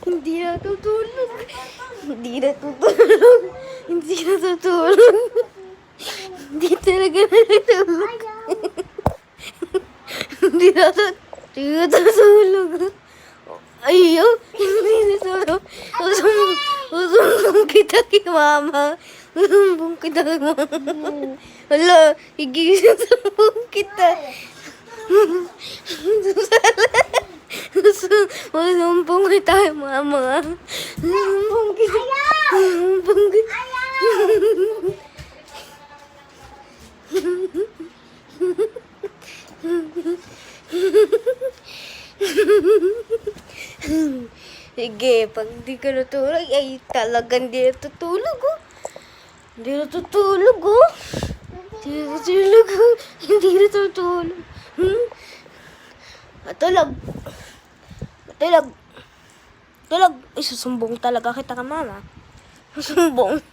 Hindi natutulog. Hindi natutulog. Hindi natutulog. Hindi talaga natutulog. Hindi natutulog. Ayaw. Hindi natutulog. Usumbong kita kay mama. Usumbong kita kay mama. Hala, sumbong kita. Usumbong kita kay mama. Usumbong kita. Usumbong kita. Sige, pag di ka natulog, ay talagang di natutulog, oh. Hindi natutulog, oh. Hindi natutulog, oh. Hindi natutulog. Matulog. Matulog. Matulog. Ay, susumbong talaga kita ka, mama. Susumbong.